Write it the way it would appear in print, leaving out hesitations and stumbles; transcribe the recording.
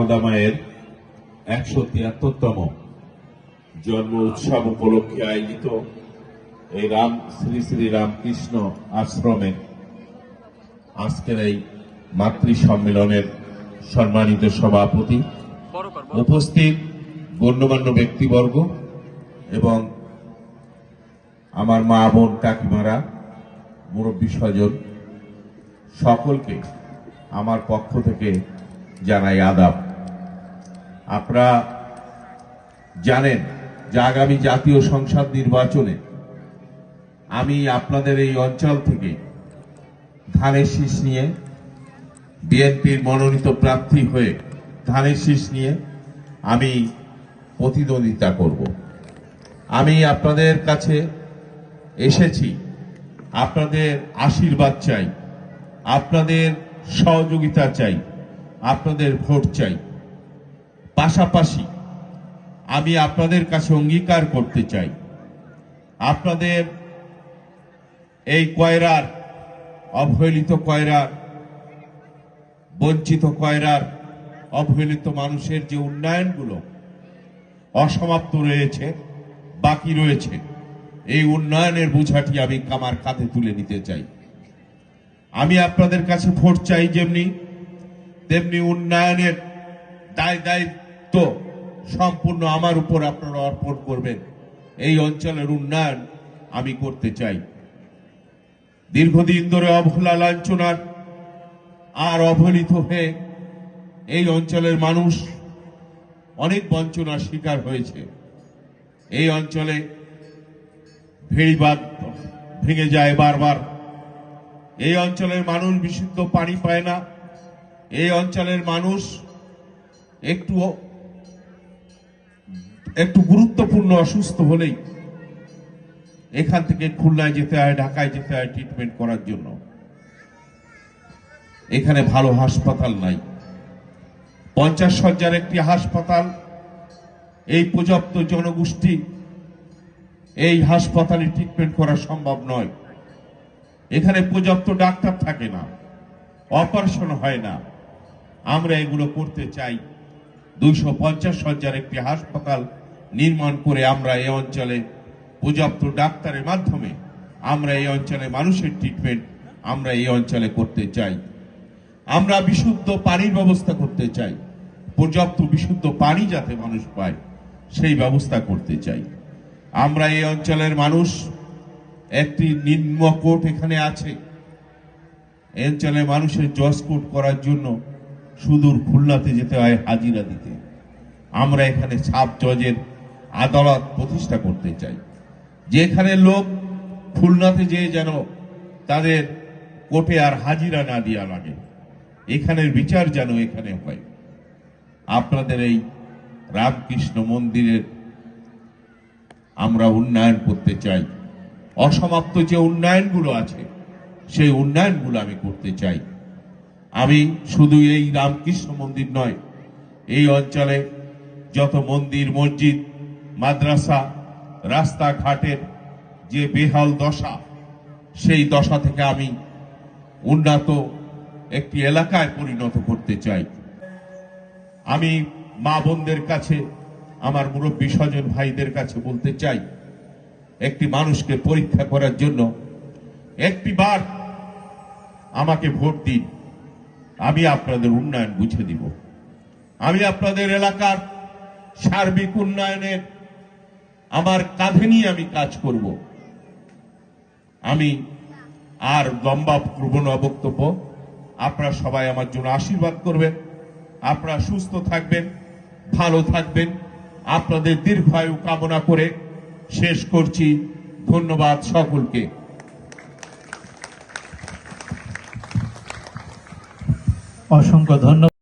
যশোদা মায়ের 173তম জন্ম উৎসব উপলক্ষে আয়োজিত এই শ্রী শ্রী রামকৃষ্ণ আশ্রমের আজকের এই মাতৃ সম্মেলনের সম্মানিত সভাপতি, উপস্থিত গণ্যমান্য ব্যক্তিবর্গ এবং আমার মা বোন কাকিমারা, মুরব্বী স্বজন, সকলকে আমার পক্ষ থেকে জানাই আদাব। আপনারা জানেন যে আগামী জাতীয় সংসদ নির্বাচনে আমি আপনাদের এই অঞ্চল থেকে ধানের শীষ নিয়ে, বিএনপির মনোনীত প্রার্থী হয়ে ধানের শীষ নিয়ে আমি প্রতিদ্বন্দ্বিতা করব। আমি আপনাদের কাছে এসেছি, আপনাদের আশীর্বাদ চাই, আপনাদের সহযোগিতা চাই, আপনাদের ভোট চাই। পাশাপাশি আমি আপনাদের কাছে অঙ্গীকার করতে চাই, আপনাদের এই কয়রার, অবহেলিত কয়রার, বঞ্চিত কয়রার, অবহেলিত মানুষের যে উন্নয়নগুলো অসমাপ্ত রয়েছে, বাকি রয়েছে, এই উন্নয়নের বোঝাটি আমি আমার কাঁধে তুলে নিতে চাই। আমি আপনাদের কাছে ভোট চাই যেমনি, তেমনি উন্নয়নের দায়িত্ব সম্পূর্ণ আমার উপর আপনারা অর্পণ করবেন। এই অঞ্চলের উন্নয়ন আমি করতে চাই। দীর্ঘদিন ধরে অবহেলা, লাঞ্ছনার আর অবহেলিত হয়ে এই অঞ্চলের মানুষ অনেক বঞ্চনার শিকার হয়েছে। এই অঞ্চলে ভেড়িবাঁধ ভেঙে যায় বারবার। এই অঞ্চলের মানুষ বিশুদ্ধ পানি পায় না। এই অঞ্চলের মানুষ একটু গুরুত্বপূর্ণ অসুস্থ হলেই এখান থেকে খুলনায় যেতে হয়, ঢাকায় যেতে হয় ট্রিটমেন্ট করার জন্য। এখানে ভালো হাসপাতাল নাই। 50 শয্যার একটি হাসপাতাল, এই পর্যাপ্ত জনগোষ্ঠী এই হাসপাতালে ট্রিটমেন্ট করা সম্ভব নয়। এখানে পর্যাপ্ত ডাক্তার থাকে না, অপারেশন হয় না। আমরা এগুলো করতে চাই। 250 শয্যার একটি হাসপাতাল নির্মাণ করে আমরা এই অঞ্চলে পর্যাপ্ত ডাক্তারের মাধ্যমে আমরা এই অঞ্চলে মানুষের ট্রিটমেন্ট আমরা এই অঞ্চলে করতে চাই। আমরা বিশুদ্ধ পানির ব্যবস্থা করতে চাই। পর্যাপ্ত বিশুদ্ধ পানি যাতে মানুষ পায় সেই ব্যবস্থা করতে চাই। আমরা এই অঞ্চলের মানুষ, একটি নিম্ন কোর্ট এখানে আছে। এই অঞ্চলের মানুষের জজ কোর্ট করার জন্য সুদূর খুলনাতে যেতে হয় হাজিরা দিতে। আমরা এখানে সাব জজের আদালত প্রতিষ্ঠা করতে চাই, যেখানে লোক খুলনাতে যেয়ে যেন তাদের কোর্টে আর হাজিরা না দেওয়া লাগে। এখানের বিচার যেন এখানে হয়। আপনাদের এই রামকৃষ্ণ মন্দিরের আমরা উন্নয়ন করতে চাই। অসমাপ্ত যে উন্নয়নগুলো আছে সেই উন্নয়নগুলো আমি করতে চাই। আমি শুধু এই রামকৃষ্ণ মন্দির নয়, এই অঞ্চলে যত মন্দির, মসজিদ, মাদ্রাসা, রাস্তাঘাটের যে বেহাল দশা, সেই দশা থেকে আমি উন্নত একটি এলাকায় পরিণত করতে চাই। আমি মা বোনদের কাছে, আমার মুরব্বী স্বজন ভাইদের কাছে বলতে চাই, একটি মানুষকে পরীক্ষা করার জন্য একটি বার আমাকে ভোট দিন। আমি আপনাদের উন্নয়ন বুঝে দিব। আমি আপনাদের এলাকার সার্বিক উন্নয়নের আমার কাঁধে নিয়ে আমি কাজ করব। আমি আর লম্বা করব না বক্তব্য। আপনারা সবাই আমার জন্য আশীর্বাদ করবেন। আপনারা সুস্থ থাকবেন, ভালো থাকবেন। আপনাদের দীর্ঘায়ু কামনা করে শেষ করছি। ধন্যবাদ সকলকে। অসংখ্য ধন্যবাদ।